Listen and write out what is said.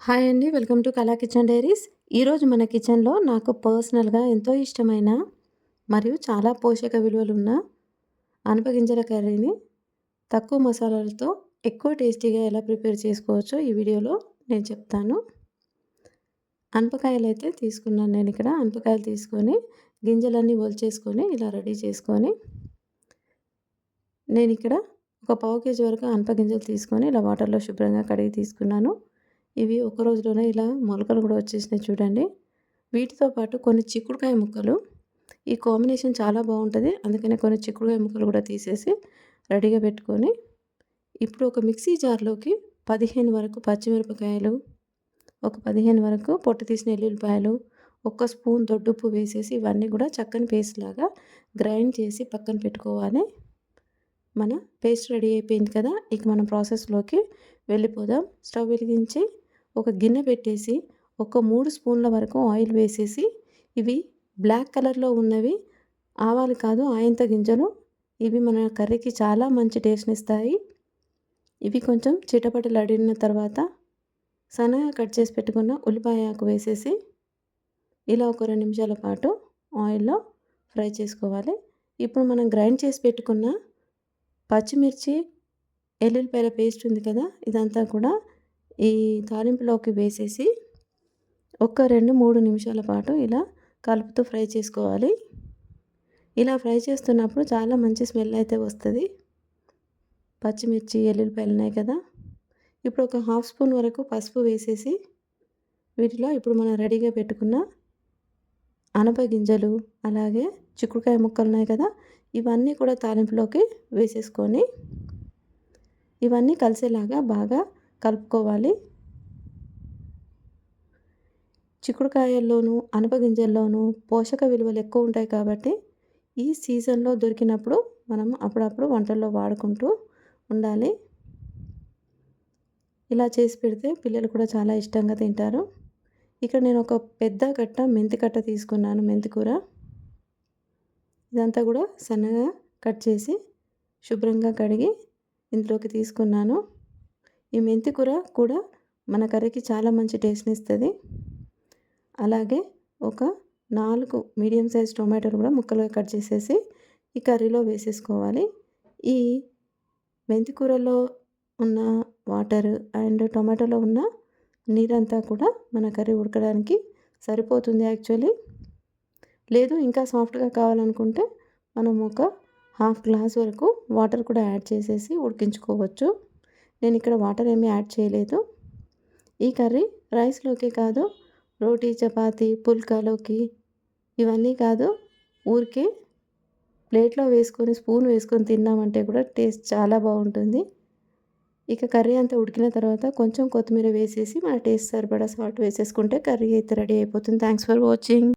Hi అండి. Welcome to కళా kitchen diaries. ఈరోజు మన కిచెన్‌లో నాకు పర్సనల్‌గా ఎంతో ఇష్టమైన మరియు చాలా పోషక విలువలున్న అనపగింజల కర్రీని తక్కువ మసాలాలతో ఎక్కువ టేస్టీగా ఎలా ప్రిపేర్ చేసుకోవచ్చో ఈ వీడియోలో నేను చెప్తాను. అనపకాయలైతే తీసుకున్నాను నేనిక్కడ. అనపకాయలు తీసుకొని గింజలన్నీ ఒలిచేసుకొని ఇలా రెడీ చేసుకొని నేనిక్కడ ఒక పావు కేజీ వరకు అనపగింజలు తీసుకొని ఇలా వాటర్‌లో శుభ్రంగా కడిగి తీసుకున్నాను. ఇవి ఒక రోజులోనే ఇలా మొలకలు కూడా వచ్చేసినాయి చూడండి. వీటితో పాటు కొన్ని చిక్కుడుకాయ ముక్కలు, ఈ కాంబినేషన్ చాలా బాగుంటుంది. అందుకనే కొన్ని చిక్కుడుకాయ ముక్కలు కూడా తీసేసి రెడీగా పెట్టుకొని, ఇప్పుడు ఒక మిక్సీ జార్లోకి 15 వరకు పచ్చిమిరపకాయలు, ఒక 15 వరకు పొట్టు తీసిన ఎల్లుల్లిపాయలు, ఒక స్పూన్ దొడ్డుప్పు వేసేసి ఇవన్నీ కూడా చక్కని పేస్ట్ లాగా గ్రైండ్ చేసి పక్కన పెట్టుకోవాలి. మన పేస్ట్ రెడీ అయిపోయింది కదా. ఇక మనం ప్రాసెస్లోకి వెళ్ళిపోదాం. స్టవ్ వెలిగించి ఒక గిన్నె పెట్టేసి ఒక 3 స్పూన్ల వరకు ఆయిల్ వేసేసి, ఇవి బ్లాక్ కలర్లో ఉన్నవి ఆవాలు కాదు ఆయింత గింజలు. ఇవి మన కర్రీకి చాలా మంచి టేస్ట్ని ఇస్తాయి. ఇవి కొంచెం చిటపటలాడిన తర్వాత సన్నగా కట్ చేసి పెట్టుకున్న ఉల్లిపాయ ఆకు వేసేసి ఇలా ఒక 2 నిమిషాల పాటు ఆయిల్లో ఫ్రై చేసుకోవాలి. ఇప్పుడు మనం గ్రైండ్ చేసి పెట్టుకున్న పచ్చిమిర్చి, ఎల్లుల్లిపాయల పేస్ట్ ఉంది కదా, ఇదంతా కూడా ఈ తాలింపులోకి వేసేసి ఒక 2-3 నిమిషాల పాటు ఇలా కలుపుతూ ఫ్రై చేసుకోవాలి. ఇలా ఫ్రై చేస్తున్నప్పుడు చాలా మంచి స్మెల్ అయితే వస్తుంది. పచ్చిమిర్చి, ఎల్లుల్లిపాయలు ఉన్నాయి కదా. ఇప్పుడు ఒక హాఫ్ స్పూన్ వరకు పసుపు వేసేసి వీటిలో ఇప్పుడు మనం రెడీగా పెట్టుకున్న అనప గింజలు, అలాగే చిక్కుడుకాయ ముక్కలు ఉన్నాయి కదా, ఇవన్నీ కూడా తాలింపులోకి వేసేసుకొని ఇవన్నీ కలిసేలాగా బాగా కలుపుకోవాలి. చిక్కుడుకాయల్లోనూ అనపగింజల్లోనూ పోషక విలువలు ఎక్కువ ఉంటాయి కాబట్టి ఈ సీజన్లో దొరికినప్పుడు మనం అప్పుడప్పుడు వంటల్లో వాడుకుంటూ ఉండాలి. ఇలా చేసి పెడితే పిల్లలు కూడా చాలా ఇష్టంగా తింటారు. ఇక్కడ నేను ఒక పెద్ద కట్ట మెంతి కట్ట తీసుకున్నాను. మెంతి కూర ఇదంతా కూడా సన్నగా కట్ చేసి శుభ్రంగా కడిగి ఇందులోకి తీసుకున్నాను. ఈ మెంతి కూర కూడా మన కర్రీకి చాలా మంచి టేస్ట్ని ఇస్తుంది. అలాగే ఒక 4 మీడియం సైజ్ టొమాటోలు కూడా ముక్కలుగా కట్ చేసేసి ఈ కర్రీలో వేసేసుకోవాలి. ఈ మెంతి కూరలో ఉన్న వాటర్ అండ్ టొమాటోలో ఉన్న నీరంతా కూడా మన కర్రీ ఉడకడానికి సరిపోతుంది యాక్చువల్లీ. లేదు ఇంకా సాఫ్ట్గా కావాలనుకుంటే మనం ఒక హాఫ్ గ్లాస్ వరకు వాటర్ కూడా యాడ్ చేసేసి ఉడికించుకోవచ్చు. నేను ఇక్కడ వాటర్ ఏమీ యాడ్ చేయలేదు. ఈ కర్రీ రైస్లోకే కాదు, రోటీ, చపాతీ, పుల్కాలోకి ఇవన్నీ కాదు, ఊరికే ప్లేట్లో వేసుకొని స్పూన్ వేసుకొని తిన్నామంటే కూడా టేస్ట్ చాలా బాగుంటుంది. ఇక కర్రీ అంతా ఉడికిన తర్వాత కొంచెం కొత్తిమీర వేసేసి మన టేస్ట్ సరిపడా సాల్ట్ వేసేసుకుంటే కర్రీ అయితే రెడీ అయిపోతుంది. Thanks for watching.